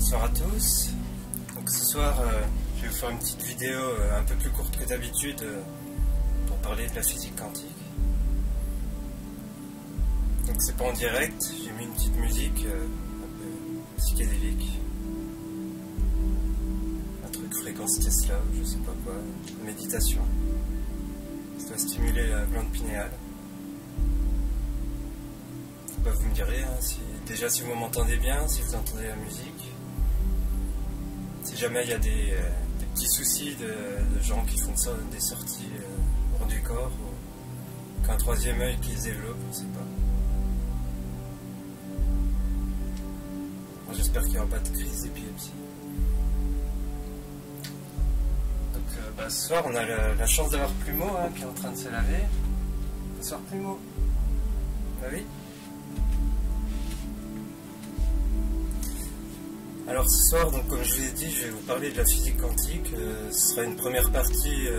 Bonsoir à tous. Donc ce soir, je vais vous faire une petite vidéo un peu plus courte que d'habitude pour parler de la physique quantique. Donc c'est pas en direct, j'ai mis une petite musique un peu psychédélique. Un truc fréquence Tesla, je sais pas quoi, méditation. Ça doit stimuler la glande pinéale. Bah, vous me direz si vous m'entendez bien, si vous entendez la musique. Si jamais il y a des petits soucis de gens qui font ça, des sorties hors du corps, ou qu'un troisième œil qui se développe, on ne sait pas. J'espère qu'il n'y aura pas de crise d'épilepsie. Donc ce soir on a la chance d'avoir Plumeau qui est en train de se laver. Bonsoir Plumeau. Bah oui. Alors ce soir, donc, comme je vous ai dit, je vais vous parler de la physique quantique. Ce sera une première partie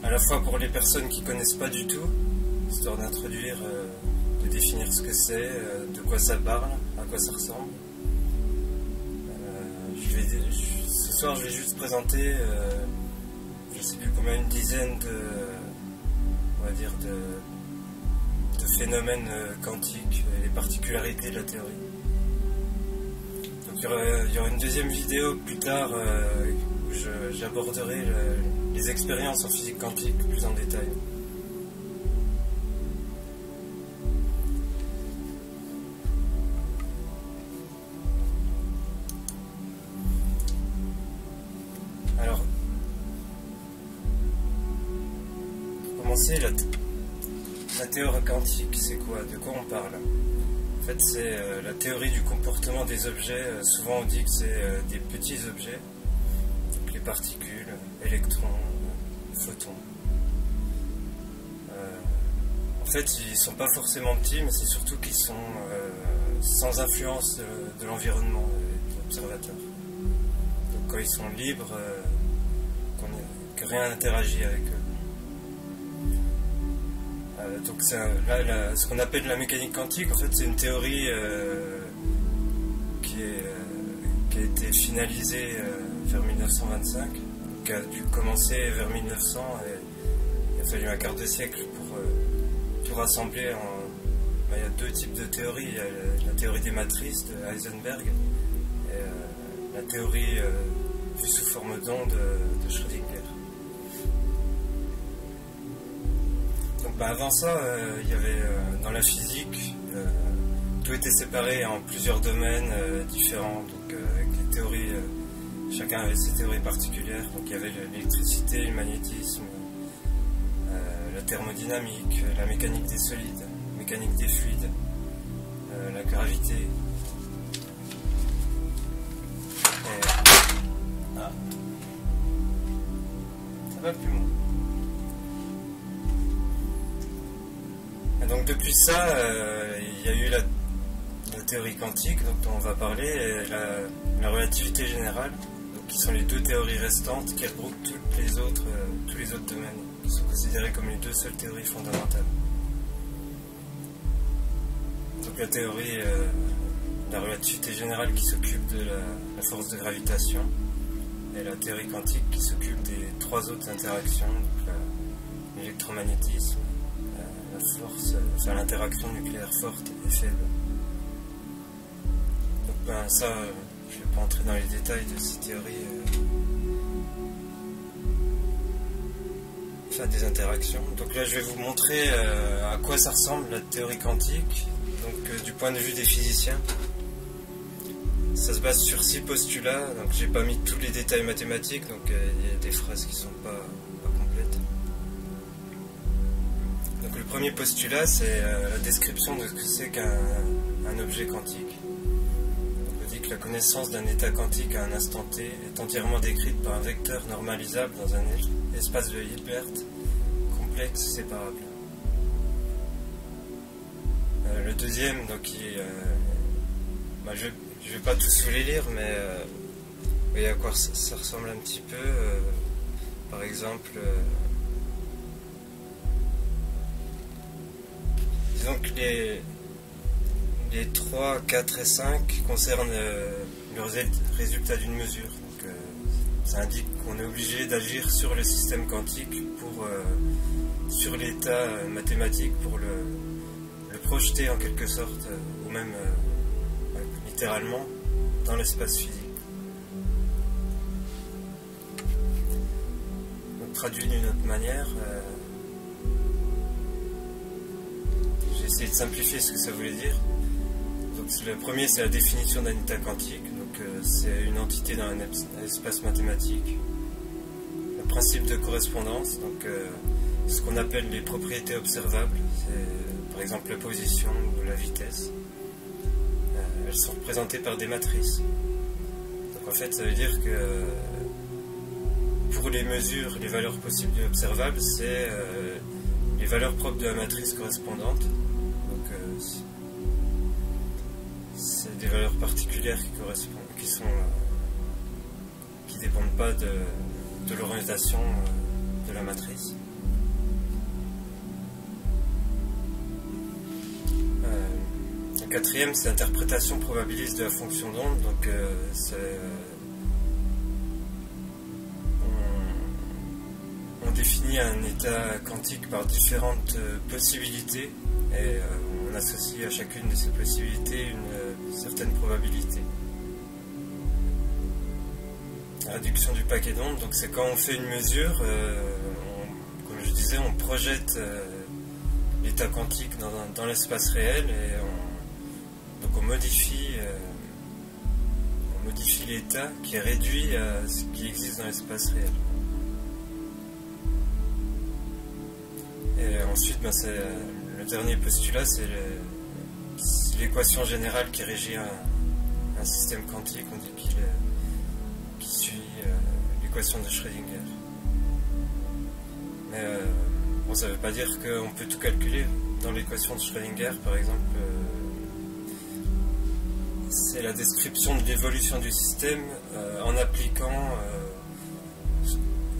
à la fois pour les personnes qui ne connaissent pas du tout, histoire d'introduire, de définir ce que c'est, de quoi ça parle, à quoi ça ressemble. Ce soir, je vais juste présenter, je ne sais plus combien, une dizaine de phénomènes quantiques et les particularités de la théorie. Il y aura une deuxième vidéo plus tard où j'aborderai les expériences en physique quantique plus en détail. Alors, pour commencer, la théorie quantique, c'est quoi? De quoi on parle? En fait, c'est la théorie du comportement des objets. Souvent on dit que c'est des petits objets, donc les particules, électrons, photons. En fait, ils ne sont pas forcément petits, mais c'est surtout qu'ils sont sans influence de l'environnement, de l'observateur. Donc quand ils sont libres, que rien n'interagit avec eux. Donc là, ce qu'on appelle la mécanique quantique, en fait, c'est une théorie qui a été finalisée vers 1925, qui a dû commencer vers 1900, et il a fallu un quart de siècle pour tout rassembler. Il y a deux types de théories. Il y a la théorie des matrices de Heisenberg et la théorie vue sous forme d'onde de Schrödinger. Avant ça, il y avait dans la physique, tout était séparé en plusieurs domaines différents, donc avec les théories, chacun avait ses théories particulières. Donc il y avait l'électricité, le magnétisme, la thermodynamique, la mécanique des solides, la mécanique des fluides, la gravité. Ça va plus bon. Donc depuis ça, il y a eu la théorie quantique dont on va parler, et la relativité générale, donc, qui sont les deux théories restantes qui regroupent tous les autres domaines, qui sont considérés comme les deux seules théories fondamentales. Donc la théorie, la relativité générale qui s'occupe de la force de gravitation, et la théorie quantique qui s'occupe des trois autres interactions, donc l'électromagnétisme, force, enfin l'interaction nucléaire forte et faible. Donc ça, je ne vais pas entrer dans les détails de ces théories, enfin des interactions. Donc là je vais vous montrer à quoi ça ressemble la théorie quantique, donc du point de vue des physiciens. Ça se base sur 6 postulats, donc j'ai pas mis tous les détails mathématiques, donc il y a des phrases qui sont pas complètes. Donc le premier postulat, c'est la description de ce que c'est qu'un objet quantique. Donc on dit que la connaissance d'un état quantique à un instant t est entièrement décrite par un vecteur normalisable dans un espace de Hilbert complexe séparable. Le deuxième, donc je ne vais pas tous vous les lire, mais vous voyez à quoi ça ressemble un petit peu. Par exemple, disons que les 3, 4 et 5 concernent le résultat d'une mesure. Donc, ça indique qu'on est obligé d'agir sur le système quantique, sur l'état mathématique, pour le projeter en quelque sorte, ou même littéralement, dans l'espace physique. Donc, traduit d'une autre manière, j'ai essayé de simplifier ce que ça voulait dire. Donc, le premier, c'est la définition d'un état quantique. Donc, c'est une entité dans un espace mathématique. Le principe de correspondance, donc ce qu'on appelle les propriétés observables, c'est par exemple la position ou la vitesse. Elles sont représentées par des matrices. Donc en fait, ça veut dire que pour les mesures, les valeurs possibles et observables, c'est les valeurs propres de la matrice correspondante. Donc c'est des valeurs particulières qui correspondent, qui dépendent pas de l'orientation de la matrice. Le quatrième, c'est l'interprétation probabiliste de la fonction d'onde. Donc on définit un état quantique par différentes possibilités et on associe à chacune de ces possibilités une certaine probabilité. La réduction du paquet d'ondes, donc c'est quand on fait une mesure, comme je disais, on projette l'état quantique dans l'espace réel et donc on modifie l'état qui est réduit à ce qui existe dans l'espace réel. Et ensuite, le dernier postulat, c'est l'équation générale qui régit un système quantique. On dit qu'il suit l'équation de Schrödinger. Mais bon, ça ne veut pas dire qu'on peut tout calculer. Dans l'équation de Schrödinger, par exemple, c'est la description de l'évolution du système en appliquant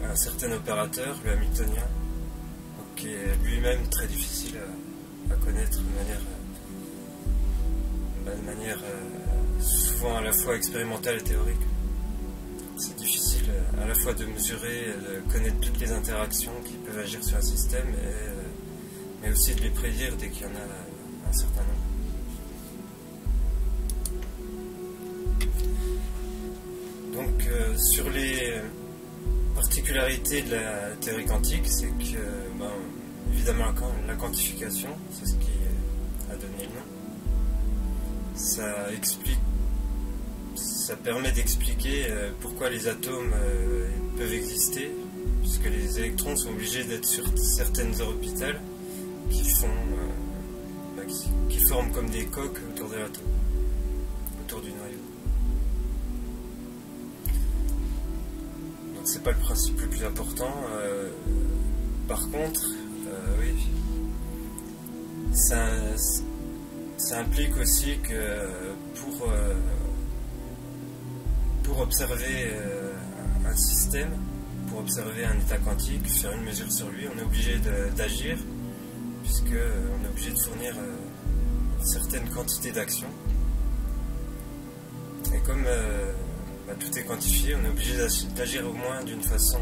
un certain opérateur, le hamiltonien, qui est lui-même très difficile à connaître de manière souvent à la fois expérimentale et théorique. C'est difficile à la fois de mesurer, de connaître toutes les interactions qui peuvent agir sur un système, mais aussi de les prédire dès qu'il y en a un certain nombre. Donc sur les particularités de la théorie quantique, c'est que évidemment la quantification, c'est ce qui a donné le nom. Ça permet d'expliquer pourquoi les atomes peuvent exister, puisque les électrons sont obligés d'être sur certaines orbitales qui forment comme des coques autour de l'atome, autour du noyau. Donc c'est pas le principe le plus important. Par contre, oui, ça implique aussi que pour observer un système, pour observer un état quantique, faire une mesure sur lui, on est obligé d'agir, puisqu'on est obligé de fournir une certaine quantité d'action. Et comme tout est quantifié, on est obligé d'agir au moins d'une façon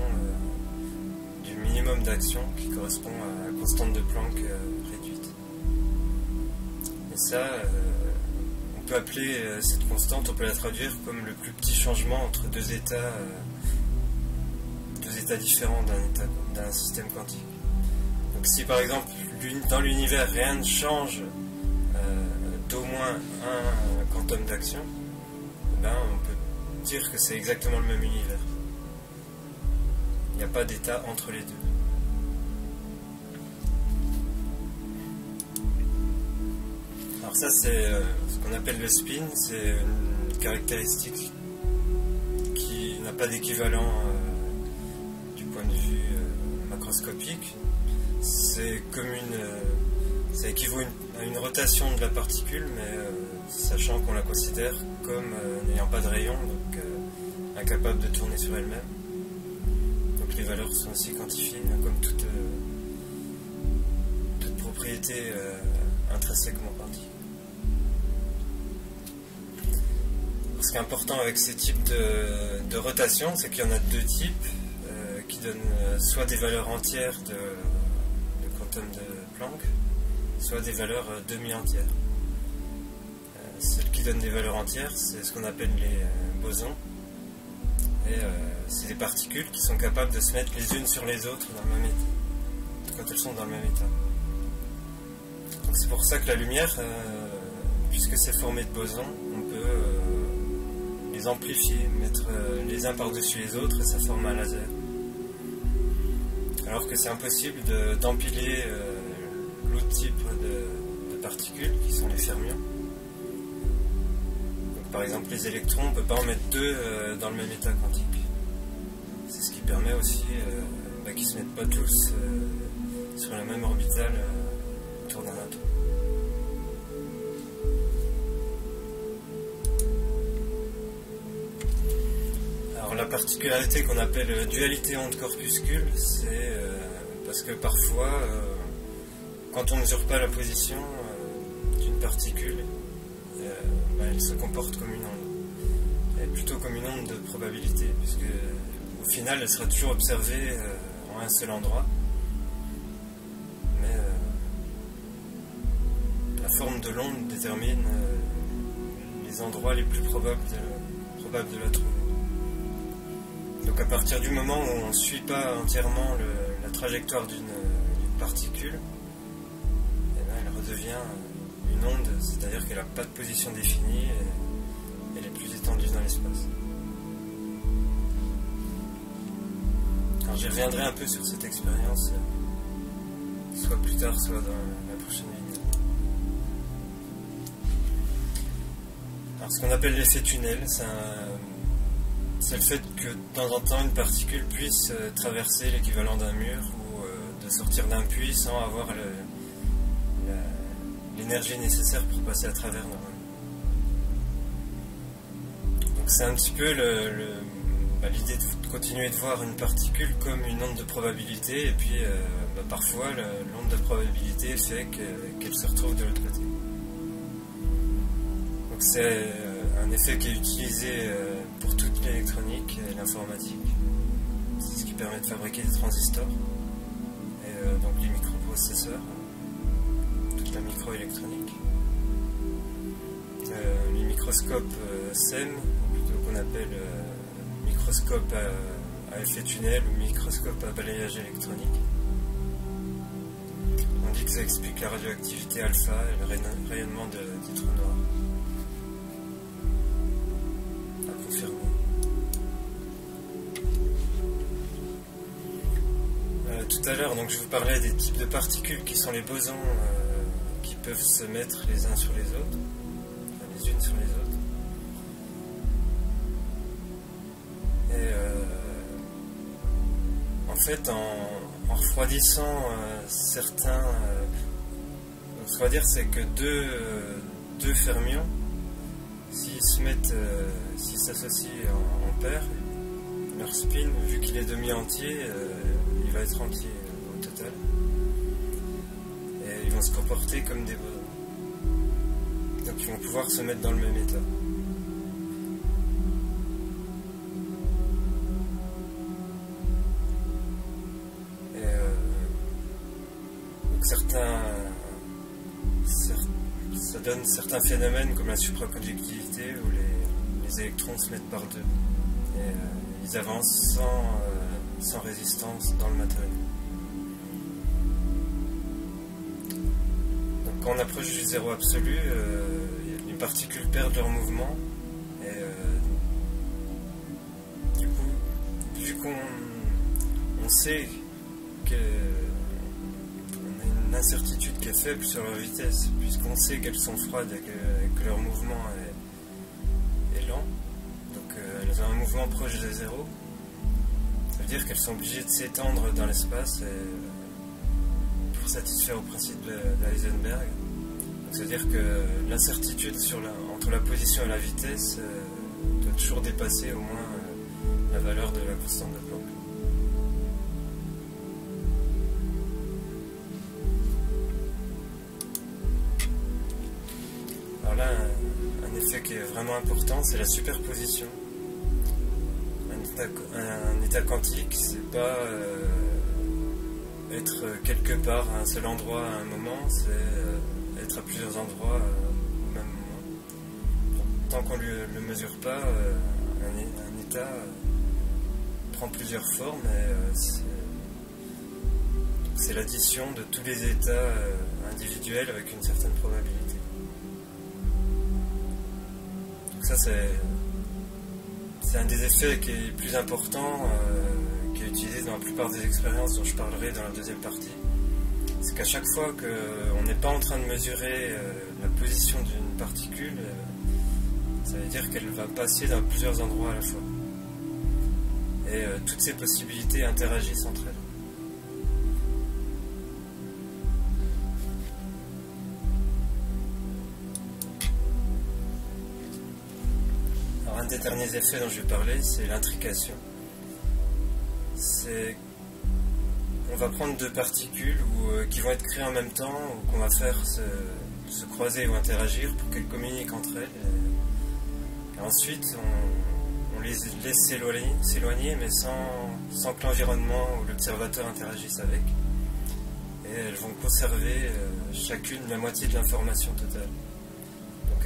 du minimum d'action qui correspond à la constante de Planck réduite. Et ça, on peut appeler cette constante, on peut la traduire comme le plus petit changement entre deux états différents d'un système quantique. Donc si par exemple dans l'univers rien ne change d'au moins un quantum d'action, on peut dire que c'est exactement le même univers. Il n'y a pas d'état entre les deux. Alors ça c'est ce qu'on appelle le spin, c'est une caractéristique qui n'a pas d'équivalent du point de vue macroscopique. C'est comme ça équivaut à une rotation de la particule, mais sachant qu'on la considère comme n'ayant pas de rayon, donc incapable de tourner sur elle-même. Donc les valeurs sont aussi quantifiées, comme toute propriété intrinsèquement quantique. Ce qui est important avec ces types de rotation, c'est qu'il y en a deux types qui donnent soit des valeurs entières de quantum de Planck, soit des valeurs demi-entières. Celles qui donnent des valeurs entières, c'est ce qu'on appelle les bosons. Et c'est des particules qui sont capables de se mettre les unes sur les autres dans le même état, quand elles sont dans le même état. Donc c'est pour ça que la lumière, puisque c'est formé de bosons, on peut les amplifier, mettre les uns par-dessus les autres et ça forme un laser. Alors que c'est impossible d'empiler l'autre type de particules qui sont les fermions. Donc, par exemple les électrons, on ne peut pas en mettre deux dans le même état quantique. C'est ce qui permet aussi qu'ils ne se mettent pas tous sur la même orbitale autour d'un atome. Alors la particularité qu'on appelle dualité onde-corpuscule, c'est parce que parfois, quand on ne mesure pas la position d'une particule, elle se comporte comme une onde. Et plutôt comme une onde de probabilité, puisque au final elle sera toujours observée en un seul endroit. Mais la forme de l'onde détermine les endroits les plus probables de la trouver. Donc à partir du moment où on ne suit pas entièrement la trajectoire d'une particule, elle redevient une onde, c'est-à-dire qu'elle n'a pas de position définie et elle est plus étendue dans l'espace. Alors j'y reviendrai un peu sur cette expérience, soit plus tard, soit dans la prochaine vidéo. Alors ce qu'on appelle l'effet tunnel, c'est le fait que de temps en temps une particule puisse traverser l'équivalent d'un mur ou de sortir d'un puits sans avoir l'énergie nécessaire pour passer à travers normalement. Donc c'est un petit peu l'idée de continuer de voir une particule comme une onde de probabilité et puis parfois l'onde de probabilité fait qu'elle se retrouve de l'autre côté. Donc c'est un effet qui est utilisé pour toute l'électronique et l'informatique. C'est ce qui permet de fabriquer des transistors et donc les microprocesseurs, toute la microélectronique. Les microscopes SEM, plutôt qu'on appelle microscope à effet tunnel ou microscope à balayage électronique. On dit que ça explique la radioactivité alpha et le rayonnement des trous noirs. Tout à l'heure, donc je vous parlais des types de particules qui sont les bosons qui peuvent se mettre les uns sur les autres, les unes sur les autres. Et en fait, en refroidissant certains, ce qu'on va dire, c'est que deux fermions, s'ils s'associent en paire, leur spin, vu qu'il est demi-entier, il va être entier au total. Et ils vont se comporter comme des bosons. Donc ils vont pouvoir se mettre dans le même état. Et donc ça donne certains phénomènes comme la supraconductivité où les électrons se mettent par deux. Et ils avancent sans résistance dans le matériau. Donc quand on approche du zéro absolu, les particules perdent leur mouvement et du coup, vu qu'on sait qu'on a une incertitude qui est faible sur leur vitesse, puisqu'on sait qu'elles sont froides et que leur mouvement est lent, donc elles ont un mouvement proche de zéro. Ça veut dire qu'elles sont obligées de s'étendre dans l'espace pour satisfaire au principe d'Heisenberg. Ça veut dire que l'incertitude entre la position et la vitesse doit toujours dépasser au moins la valeur de la constante de Planck. Alors là, un effet qui est vraiment important, c'est la superposition. Un état quantique, c'est pas être quelque part à un seul endroit à un moment, c'est être à plusieurs endroits au même moment. Tant qu'on ne le mesure pas, un état prend plusieurs formes et c'est l'addition de tous les états individuels avec une certaine probabilité. Donc ça c'est un des effets qui est plus important, qui est utilisé dans la plupart des expériences dont je parlerai dans la deuxième partie. C'est qu'à chaque fois qu'on n'est pas en train de mesurer la position d'une particule, ça veut dire qu'elle va passer dans plusieurs endroits à la fois. Et toutes ces possibilités interagissent entre elles. Alors, un des derniers effets dont je vais parler, c'est l'intrication. On va prendre deux particules qui vont être créées en même temps, ou qu'on va faire se croiser ou interagir pour qu'elles communiquent entre elles. Et ensuite, on les laisse s'éloigner, mais sans que l'environnement ou l'observateur interagisse avec. Et elles vont conserver chacune la moitié de l'information totale. Donc,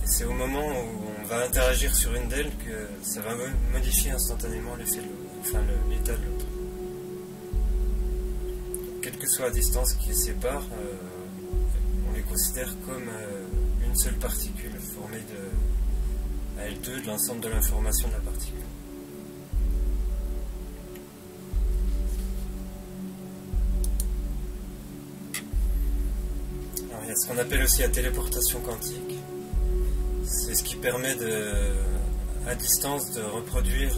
et c'est au moment où on va interagir sur une d'elles que ça va modifier instantanément l'état de l'autre. Quelle que soit la distance qui les sépare, on les considère comme une seule particule formée à elle deux de l'ensemble de l'information de la particule. Alors, il y a ce qu'on appelle aussi la téléportation quantique. C'est ce qui permet à distance de reproduire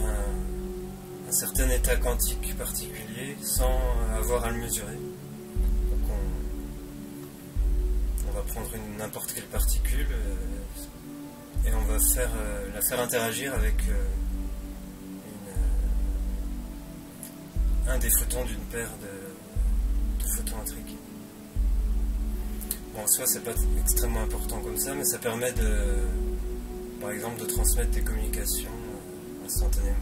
un certain état quantique particulier sans avoir à le mesurer. Donc on va prendre n'importe quelle particule et on va la faire interagir avec un des photons d'une paire de photons intriqués. Bon, en soi, c'est pas extrêmement important comme ça, mais ça permet par exemple, de transmettre des communications instantanément.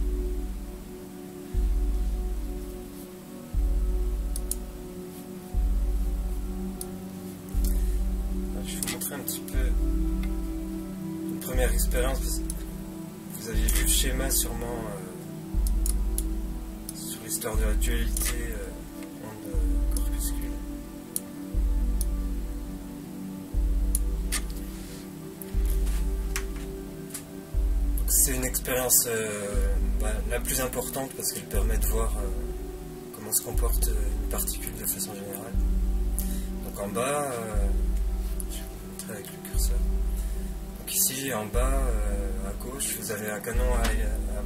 Je vais vous montrer un petit peu une première expérience. Vous aviez vu le schéma sûrement sur l'histoire de la dualité onde-corpuscule. C'est une expérience la plus importante parce qu'elle permet de voir comment se comporte une particule de façon générale. Donc en bas, je vais vous montrer avec le curseur. Donc ici en bas, à gauche, vous avez un canon à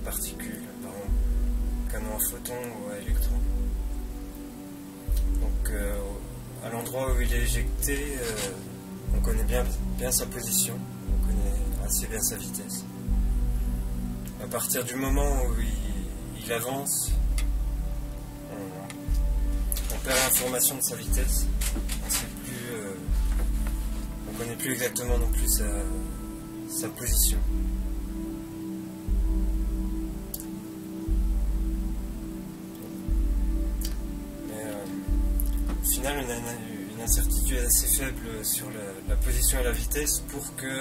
particules, un canon à photons ou à électrons. Donc à l'endroit où il est éjecté, on connaît bien sa position, on connaît assez bien sa vitesse. À partir du moment où il avance, on perd l'information de sa vitesse. On ne connaît plus exactement non plus sa position. Mais au final, on a une incertitude assez faible sur la position et la vitesse pour que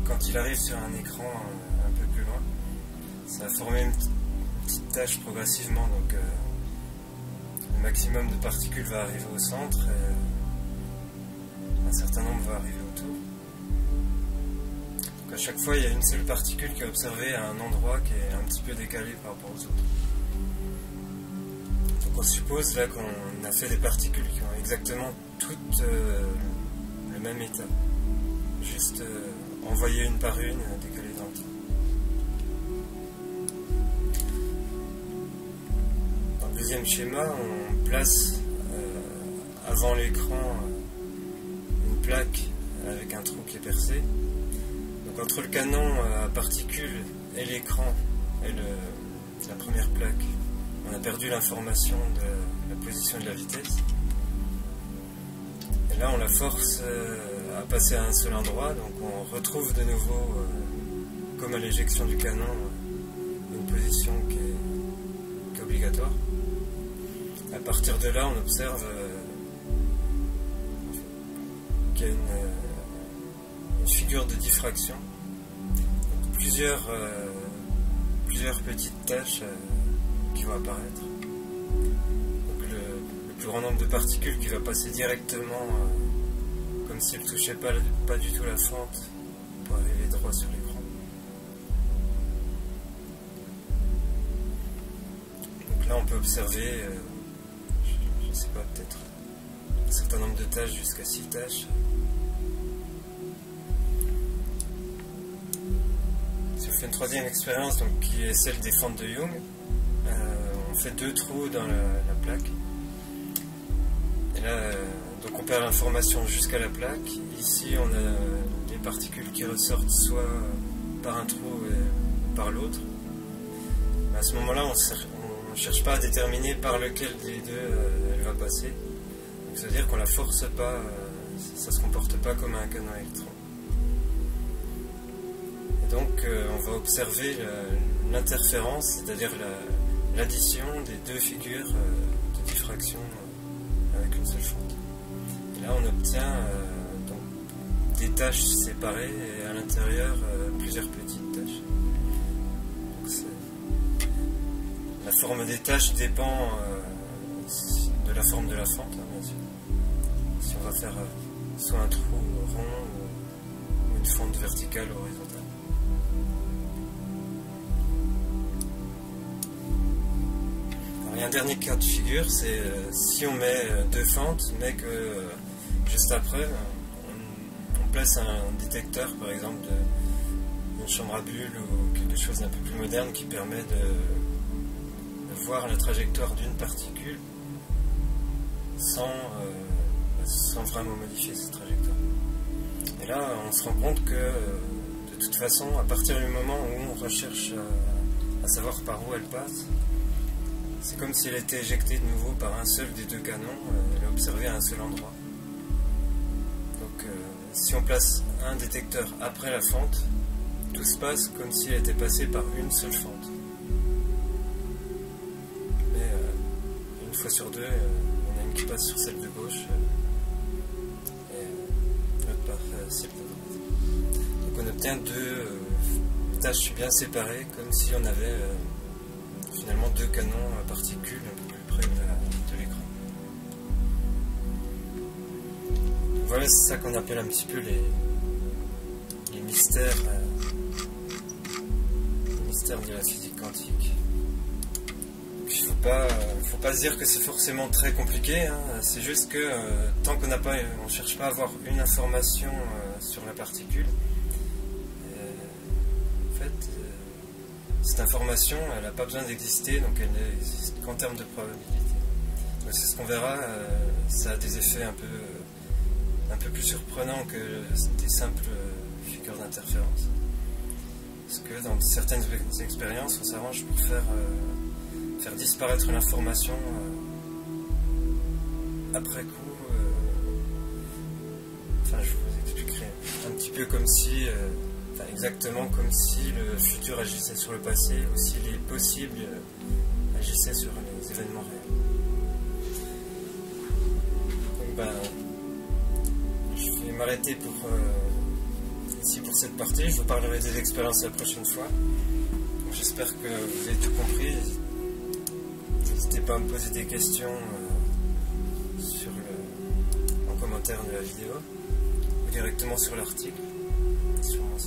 quand il arrive sur un écran un peu plus loin, ça va former une petite tache progressivement, donc le maximum de particules va arriver au centre et un certain nombre va arriver autour. Donc à chaque fois il y a une seule particule qui est observée à un endroit qui est un petit peu décalé par rapport aux autres. Donc on suppose là qu'on a fait des particules qui ont exactement toutes le même état, juste envoyer une par une, décaler dans le temps. Dans le deuxième schéma, on place avant l'écran une plaque avec un trou qui est percé. Donc entre le canon à particules et l'écran et la première plaque, on a perdu l'information de la position et de la vitesse. Et là on la force à passer à un seul endroit, donc on retrouve de nouveau, comme à l'éjection du canon, une position qui est obligatoire. À partir de là on observe qu'il y a une figure de diffraction, donc plusieurs petites taches qui vont apparaître. Donc le plus grand nombre de particules qui va passer directement, comme s'il ne touchait pas du tout la fente, pour arriver droit sur l'écran. Donc là on peut observer, je ne sais pas, peut-être un certain nombre de tâches, jusqu'à 6 tâches. Si on fait une troisième expérience, donc, qui est celle des fentes de Young, on fait 2 trous dans la plaque. Et là, donc on perd l'information jusqu'à la plaque. Ici, on a des particules qui ressortent soit par un trou et par l'autre. À ce moment-là, on ne cherche pas à déterminer par lequel des deux elle va passer. Donc ça veut dire qu'on la force pas, ça se comporte pas comme un canon électron. Et donc on va observer l'interférence, c'est-à-dire l'addition des 2 figures de diffraction avec une seule fente. Et là on obtient donc des tâches séparées et à l'intérieur plusieurs petites tâches. Donc la forme des tâches dépend de la forme de la fente, bien sûr. Si on va faire soit un trou rond ou une fente verticale ou horizontale. Alors, il y a un dernier cas de figure, c'est si on met 2 fentes, mais que juste après on place un détecteur, par exemple d'une chambre à bulles ou quelque chose d'un peu plus moderne qui permet de voir la trajectoire d'une particule sans vraiment modifier cette trajectoire. Et là, on se rend compte que, de toute façon, à partir du moment où on recherche à savoir par où elle passe, c'est comme si elle était éjectée de nouveau par un seul des 2 canons, elle est observée à un seul endroit. Donc, si on place un détecteur après la fente, tout se passe comme si elle était passée par une seule fente. Mais une fois sur 2, il y en a une qui passe sur celle de gauche et l'autre par celle de droite. Donc on obtient 2 tâches bien séparées, comme si on avait finalement 2 canons à particules un peu plus près de l'écran. Voilà, c'est ça qu'on appelle un petit peu les mystères de la physique quantique. Il ne faut pas se dire que c'est forcément très compliqué, hein. C'est juste que tant qu'on on ne cherche pas à avoir une information sur la particule, en fait, cette information, elle n'a pas besoin d'exister, donc elle n'existe qu'en termes de probabilité. C'est ce qu'on verra, ça a des effets un peu plus surprenants que des simples figures d'interférence. Parce que dans certaines expériences, on s'arrange pour faire disparaître l'information après coup. Enfin, je vous expliquerai un petit peu comme si, exactement comme si le futur agissait sur le passé, ou si les possibles agissaient sur les événements réels. Donc, je vais m'arrêter ici pour cette partie. Je vous parlerai des expériences la prochaine fois. J'espère que vous avez tout compris. N'hésitez pas à me poser des questions en commentaire de la vidéo ou directement sur l'article.